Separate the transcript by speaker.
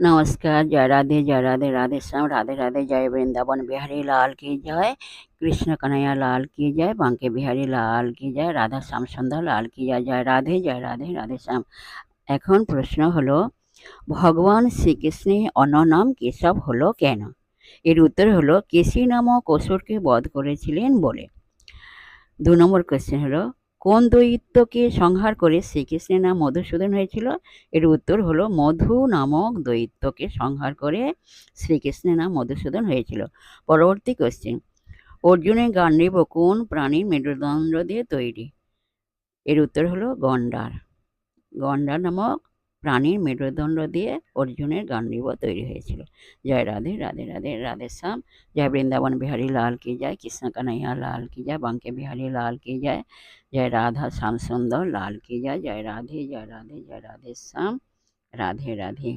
Speaker 1: नमस्कार, जय राधे, राधे श्याम, राधे राधे, जय वृंदावन बिहारी लाल की जय, कृष्ण कन्हैया लाल की जय, बांके बिहारी लाल की जय, राधा श्याम सुंदर लाल की जय। जय राधे, राधे श्याम। এখন প্রশ্ন হলো, ভগবান শ্রীকৃষ্ণের অন্য নাম কেশব হলো কেন? এর উত্তর হলো, কেশী নামক অসুরকে বধ করেছিলেন বলে। 2 নম্বর কোয়েশ্চেন হলো, কোন দৈত্যকে সংহার করে শ্রীকৃষ্ণের নাম মধুসূদন হয়েছিল? এর উত্তর হলো, মধু নামক দৈত্যকে সংহার করে শ্রীকৃষ্ণের নাম মধুসূদন হয়েছিল। পরবর্তী কোয়েশ্চেন, অর্জুনের গান্ডীব কোন প্রাণীর মেরুদণ্ড দিয়ে তৈরি? এর উত্তর হলো গন্ডার। গন্ডার নামক প্রাণীর মেরুদণ্ড দিয়ে অর্জুনের গান্ডীব তৈরি হয়েছিল। জয় রাধে, রাধে রাধে, রাধে শ্যাম। जय वृंदावन बिहारी लाल की जय, कृष्ण कन्हैया लाल की जय, बांके बिहारी लाल की जय, जय राधा श्याम सुंदर लाल की जय। जय राधे, जय राधे, जय राधे श्याम, राधे राधे।